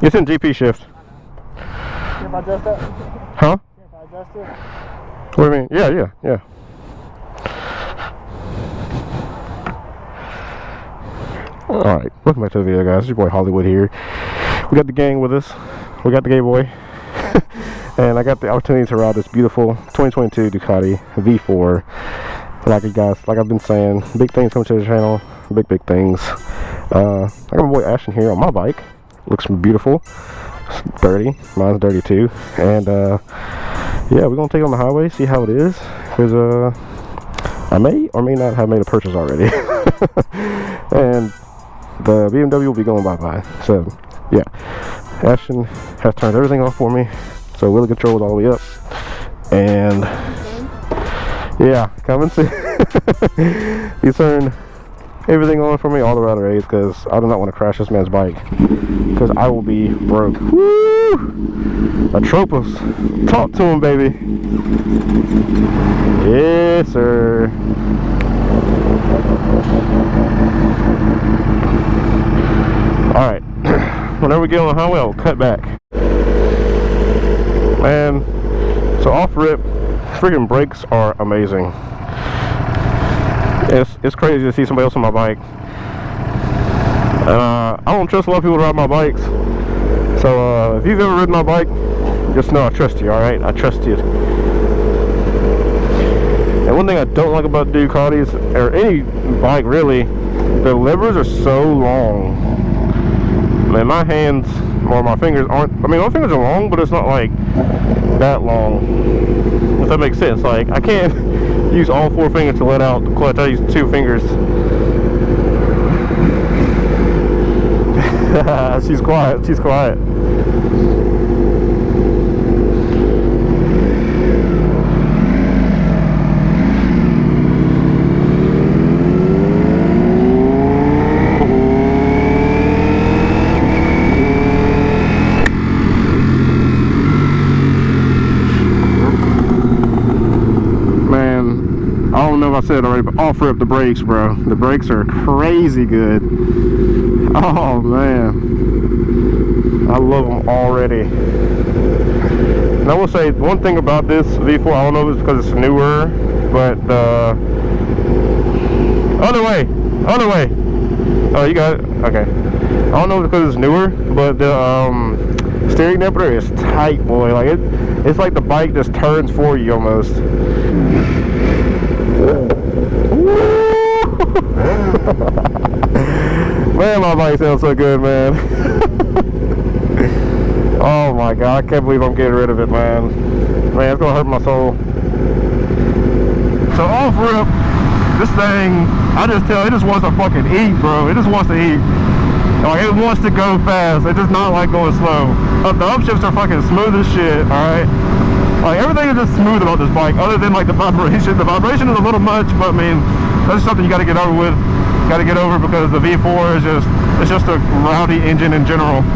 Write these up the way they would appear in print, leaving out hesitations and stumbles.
It's in GP shift. If I adjust that? Huh? If I adjust it? What do you mean? Yeah. Alright, welcome back to the video, guys. It's your boy Hollywood here. We got the gang with us. We got the gay boy. And I got the opportunity to ride this beautiful 2022 Ducati V4. Like I've been saying, big things coming to the channel. Big things. I got my boy Ashton here on my bike. Looks beautiful. It's dirty. Mine's dirty too. And yeah, we're gonna take it on the highway, see how it is. Because I may or may not have made a purchase already. And the BMW will be going bye-bye. So yeah, Ashton has turned everything off for me. So wheel control is all the way up. And yeah, come and see. He turned everything on for me, all the rider aids, because I do not want to crash this man's bike, because I will be broke. Woo! Atropos, talk to him, baby. Yes, sir. All right. Whenever we get on the highway, I'll cut back. Man, so off rip, freaking brakes are amazing. It's crazy to see somebody else on my bike. I don't trust a lot of people to ride my bikes. So if you've ever ridden my bike, just know I trust you, alright? I trust you. And one thing I don't like about Ducatis, or any bike really, the levers are so long. Man, my hands, or my fingers aren't, I mean, my fingers are long, but it's not like that long. If that makes sense. Like, I can't use all four fingers to let out the clutch. I use two fingers. She's quiet. She's quiet. I don't know if I said it already, but off rip the brakes, bro. The brakes are crazy good. Oh man, I love them already. And I will say one thing about this V4, I don't know if it's because it's newer, but other way. Oh, you got it. Okay. I don't know if it's because it's newer, but the steering dampener is tight, boy. Like it's like the bike just turns for you almost. Man, my bike sounds so good, man. Oh my god, I can't believe I'm getting rid of it, man. Man, it's gonna hurt my soul. So off rip, this thing, I just tell it just wants to fucking eat, bro. It just wants to eat. Like, it wants to go fast. It does not like going slow. The upshifts are fucking smooth as shit, alright? Like, everything is just smooth about this bike, other than like the vibration. The vibration is a little much, but I mean, that's something you got to get over with. Got to get over, because the V4 is just a rowdy engine in general.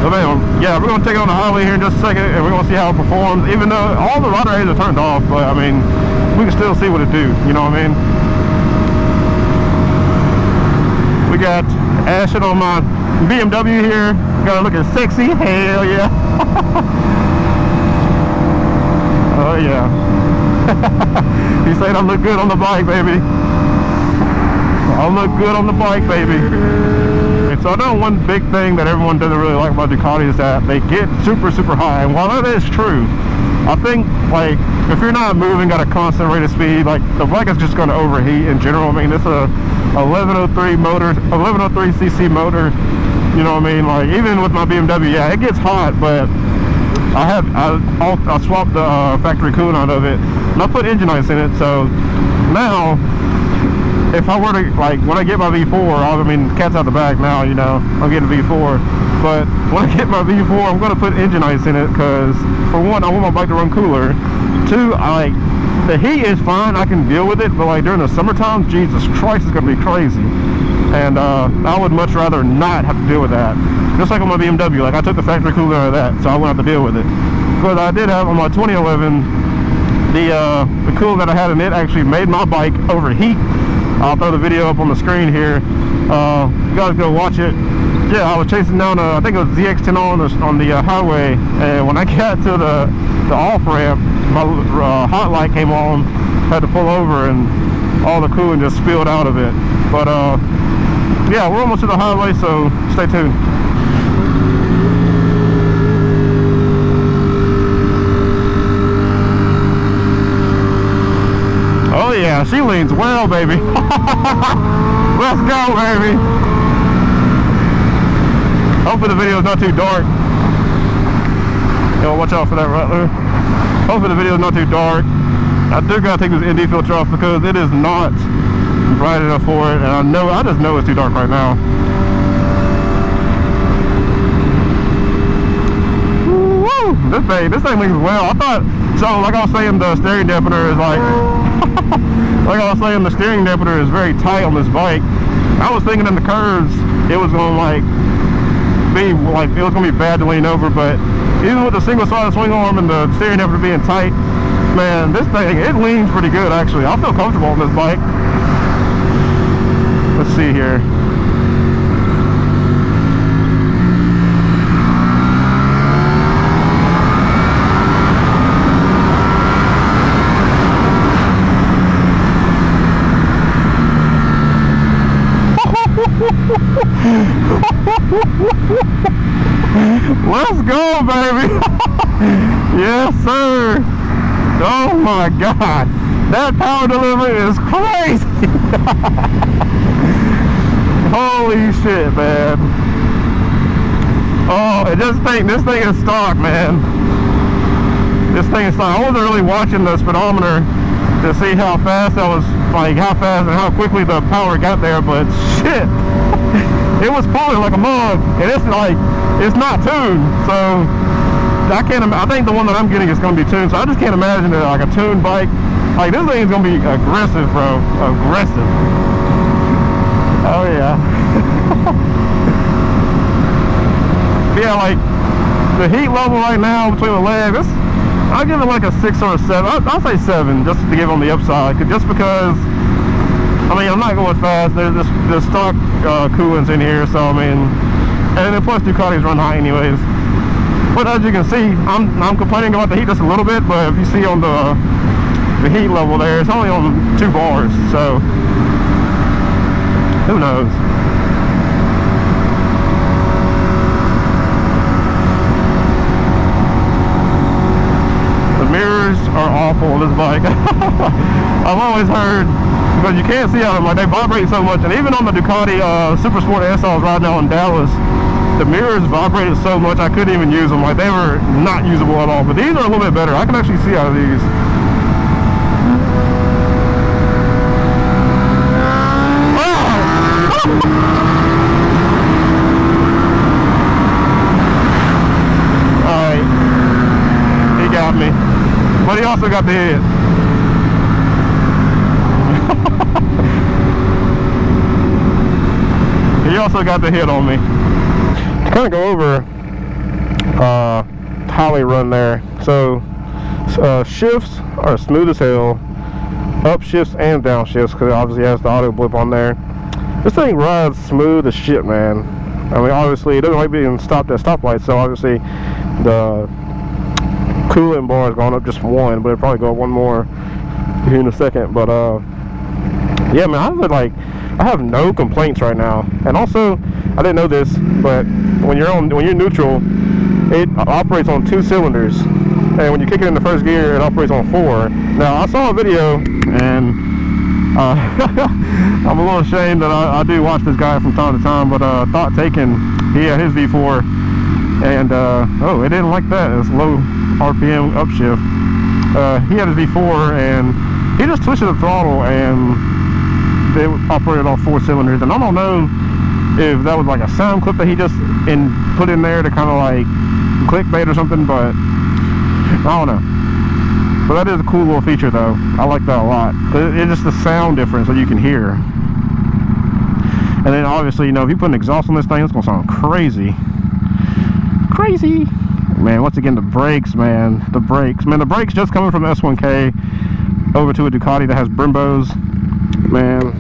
But man, yeah, we're gonna take it on the highway here in just a second, and we're gonna see how it performs. Even though all the rider aids are turned off, but I mean, we can still see what it do. You know what I mean? We got Ashton on my BMW here. Got it looking sexy. Hell yeah! Oh yeah. He said I look good on the bike, baby. I look good on the bike, baby. And so I know one big thing that everyone doesn't really like about Ducati is that they get super high. And while that is true, I think, like, if you're not moving at a constant rate of speed, like, the bike is just going to overheat in general. I mean, it's a 1103 motor, 1103cc motor. You know what I mean? Like, even with my BMW, yeah, it gets hot, but I swapped the factory coolant out of it, and I put engine ice in it. So now, if I were to, like, when I get my V4, I mean, cat's out the bag now, you know, I'm getting a V4, but when I get my V4, I'm going to put engine ice in it, because, for one, I want my bike to run cooler. Two, the heat is fine, I can deal with it, but, like, during the summertime, Jesus Christ, it's going to be crazy. And I would much rather not have to deal with that. Just like on my BMW, like, I took the factory cooler out of that, so I wouldn't have to deal with it. Because I did have on my 2011, the coolant that I had in it actually made my bike overheat. I'll throw the video up on the screen here. You gotta go watch it. yeah, I was chasing down I think it was ZX10r on the highway, and when I got to the off ramp, my hot light came on. Had to pull over, and all the coolant just spilled out of it. But yeah, we're almost to the highway, so stay tuned. Oh yeah, she leans well, baby. Let's go, baby. Hopefully the video is not too dark. Yo, watch out for that rattler. Hopefully the video is not too dark. I do gotta take this ND filter off because it is not bright enough for it, and I just know it's too dark right now. Woo! This thing leans well. I thought so. Like I was saying, the steering dampener is like the steering dampener is very tight on this bike. I was thinking in the curves it was gonna be bad to lean over, but even with the single sided swing arm and the steering dampener being tight, man, this thing, it leans pretty good actually. I feel comfortable on this bike. Let's see here. Let's go, baby. Yes, sir. Oh my God, that power delivery is crazy. Holy shit, man. Oh, this thing is stock, man. This thing is stock. I wasn't really watching the speedometer to see how fast how fast and how quickly the power got there, but shit, it was pulling like a mug, and it's not tuned, so I think the one that I'm getting is going to be tuned, so I just can't imagine that like a tuned bike. Like, this thing is going to be aggressive, bro. Aggressive. Oh yeah. Yeah, like the heat level right now between the legs, I'll give it like a 6 or a 7. I'll say 7 just to give on the upside, just because I mean I'm not going fast. There's stock coolants in here, so I mean, and then plus Ducatis run high anyways. But as you can see, I'm complaining about the heat just a little bit, but if you see on the heat level there, it's only on 2 bars, so who knows. The mirrors are awful on this bike. I've always heard, because you can't see out of them, like they vibrate so much, and even on the Ducati Super Sport S I was riding out in Dallas, the mirrors vibrated so much I couldn't even use them. Like, they were not usable at all. But these are a little bit better. I can actually see out of these. Alright. He got me. But he also got the head. He also got the hit on me. Kind of go over how they run there. So shifts are smooth as hell, up shifts and down shifts, because it obviously has the auto blip on there. This thing rides smooth as shit, man. I mean, obviously it doesn't like being stopped at stoplights, so obviously the coolant bar is going up just 1, but it'll probably go up 1 more here in a second. But yeah, man, I have no complaints right now. And also, I didn't know this, but when you're neutral, it operates on 2 cylinders, and when you kick it in the first gear, it operates on 4. Now, I saw a video, and I'm a little ashamed that I do watch this guy from time to time, but Thought Taken, he had his V4, and oh, it didn't like that. It's low RPM upshift. He had his V4, and he just twisted the throttle, and they operated off 4 cylinders. And I don't know if that was like a sound clip that he just put in there to kind of like clickbait or something, but I don't know. But that is a cool little feature though. I like that a lot. It's just the sound difference that you can hear. And then obviously, you know, if you put an exhaust on this thing, it's gonna sound crazy. Crazy! Man, once again, the brakes, man. The brakes. Man, the brakes just coming from the S1K over to a Ducati that has Brimbos. Man,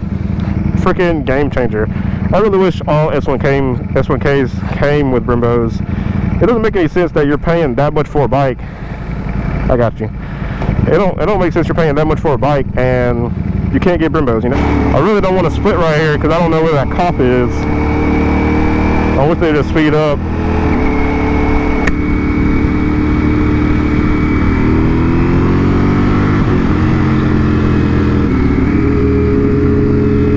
freaking game changer. I really wish all S1Ks came with Brembos. It doesn't make any sense that you're paying that much for a bike. I got you. It don't make sense you're paying that much for a bike and you can't get Brembos, you know? I really don't want to split right here because I don't know where that cop is. I wish they'd just speed up.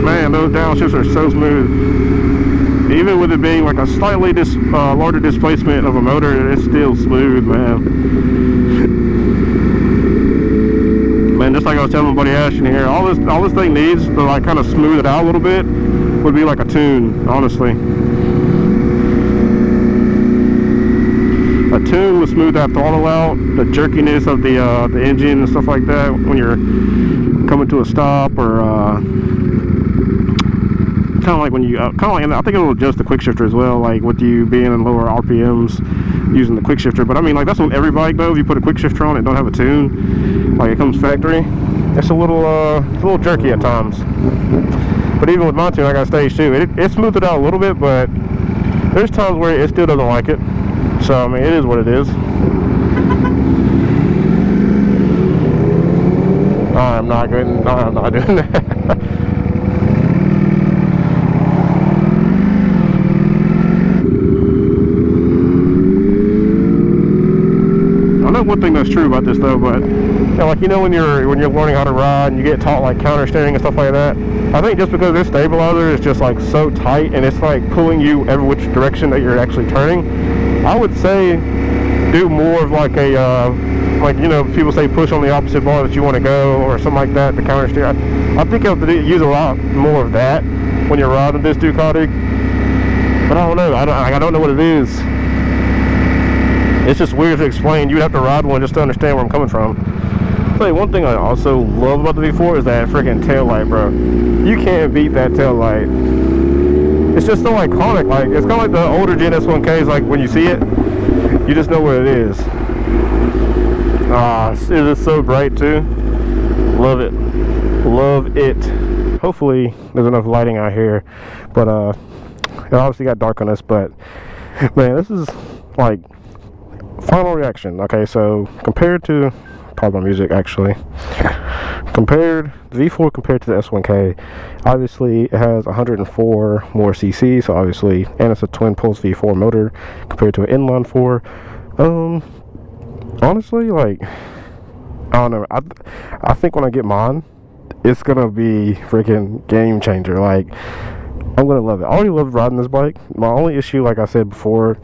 Man, those downshifts are so smooth. Even with it being like a slightly larger displacement of a motor, it's still smooth, man. Man, just like I was telling my buddy Ashton here, all this thing needs to like kind of smooth it out a little bit would be like a tune, honestly. A tune would smooth that throttle out, the jerkiness of the engine and stuff like that when you're coming to a stop, or kind of like when you and I think it'll adjust the quick shifter as well, like with you being in lower RPMs using the quick shifter. But I mean, like, that's on every bike though. If you put a quick shifter on it, don't have a tune, like it comes factory, it's a little jerky at times. But even with my tune, I got stage 2, it smoothed it out a little bit, but there's times where it still doesn't like it. So I mean, it is what it is. I'm not doing that. I know one thing that's true about this though, but like, you know, when you're learning how to ride and you get taught like counter steering and stuff like that, I think just because this stabilizer is just like so tight and it's like pulling you every which direction that you're actually turning, I would say do more of like a like, you know, people say push on the opposite bar that you want to go or something like that to counter steer. I think you have to use a lot more of that when you're riding this Ducati, but I don't know. I don't know what it is. It's just weird to explain. You'd have to ride one just to understand where I'm coming from. I'll tell you one thing I also love about the V4 is that freaking tail light, bro. You can't beat that tail light. It's just so iconic. Like, it's kind of like the older Gen S1Ks. Like, when you see it, you just know what it is. It is so bright too. Love it. Love it. Hopefully there's enough lighting out here, but it obviously got dark on us. But man, this is like final reaction. Okay, so compared to, pardon my music actually, compared the V4 compared to the S1K, obviously it has 104 more cc, so obviously, and it's a twin pulse V4 motor compared to an inline 4. Honestly, like, I don't know, I think when I get mine, it's gonna be freaking game changer. Like, I'm gonna love it. I already love riding this bike. My only issue, like I said before,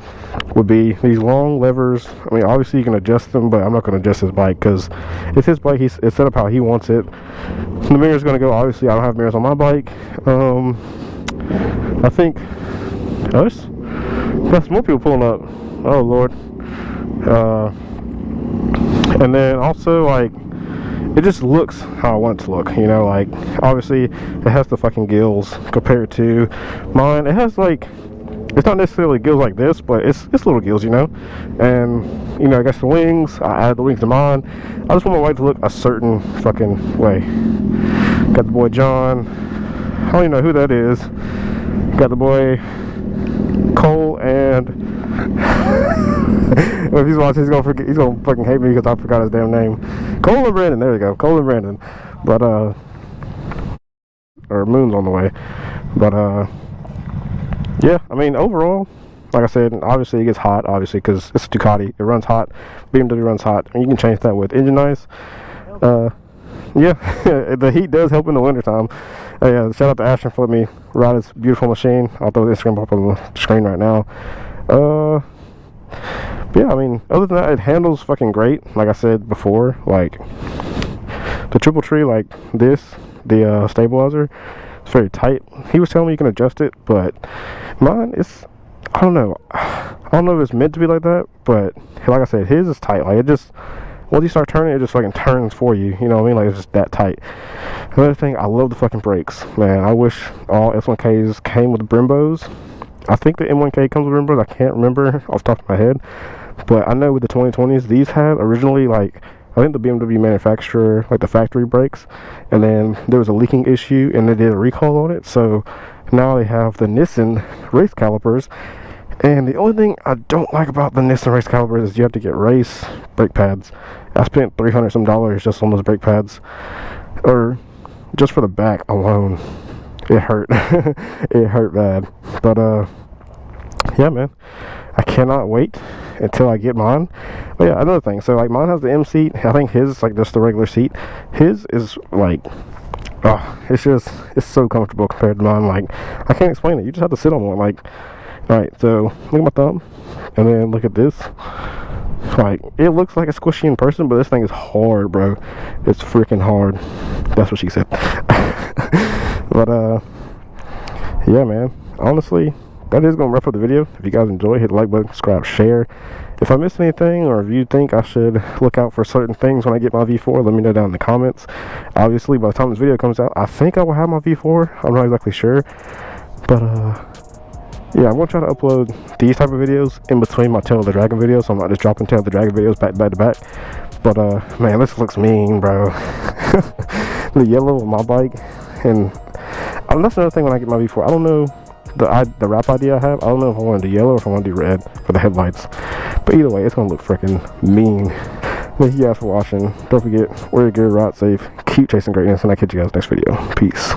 would be these long levers. I mean, obviously you can adjust them, but I'm not gonna adjust his bike because it's his bike. It's set up how he wants it. The mirror's gonna go. Obviously, I don't have mirrors on my bike. I think that's more people pulling up. Oh Lord. And then also, like, it just looks how I want it to look, you know. Like, obviously it has the fucking gills compared to mine. It has, like, it's not necessarily gills like this, but it's little gills, you know. And, you know, I got the wings. I added the wings to mine. I just want my bike to look a certain fucking way. Got the boy John, I don't even know who that is. Got the boy Cole, and if he's watching, he's gonna fucking hate me because I forgot his damn name. Cole and Brandon, there we go, Cole and Brandon. But or Moon's on the way. But yeah, I mean, overall, like I said, obviously it gets hot, obviously, because it's a Ducati. It runs hot. BMW runs hot. And you can change that with engine ice. Yeah, the heat does help in the wintertime. Yeah, shout out to Ashton for letting me ride this beautiful machine. I'll throw the Instagram up on the screen right now. Yeah, I mean, other than that, it handles fucking great. Like I said before, like the triple tree, like this, the stabilizer, it's very tight. He was telling me you can adjust it, but mine is, I don't know if it's meant to be like that, but like I said, his is tight. Like, it just, once you start turning, it just fucking turns for you. You know what I mean? Like, it's just that tight. Another thing, I love the fucking brakes, man. I wish all S1Ks came with Brembos. I think the M1K comes with Brembos. I can't remember off the top of my head, but I know with the 2020s, these had originally, like, I think the BMW manufacturer, like the factory brakes, and then there was a leaking issue and they did a recall on it, so Now they have the Nissan race calipers, and the only thing I don't like about the Nissan race calipers is you have to get race brake pads. I spent $300 some just on those brake pads, or just for the back alone. It hurt. It hurt bad. But yeah, man, I cannot wait until I get mine. But yeah, another thing, so like mine has the M seat. I think his is like just the regular seat. His is like, oh, it's so comfortable compared to mine. Like, I can't explain it. You just have to sit on one. Like, all right, so look at my thumb, and then look at this. Like, it looks like it's squishy in person, but this thing is hard, bro. It's freaking hard. That's what she said. But yeah, man, honestly, that is gonna wrap up the video. If you guys enjoy, hit the like button, subscribe, share. If I missed anything, or if you think I should look out for certain things when I get my V4, let me know down in the comments. Obviously, by the time this video comes out, I think I will have my V4. I'm not exactly sure, but yeah, I'm gonna try to upload these type of videos in between my Tail of the Dragon videos, so I'm not just dropping Tail of the Dragon videos back to back. But man, this looks mean, bro. The yellow on my bike, and that's another thing when I get my V4. I don't know the wrap idea I have. I don't know if I want to do yellow or if I want to do red for the headlights. But either way, it's gonna look freaking mean. Thank you guys for watching. Don't forget, wear your gear, ride safe, keep chasing greatness, and I'll catch you guys next video. Peace.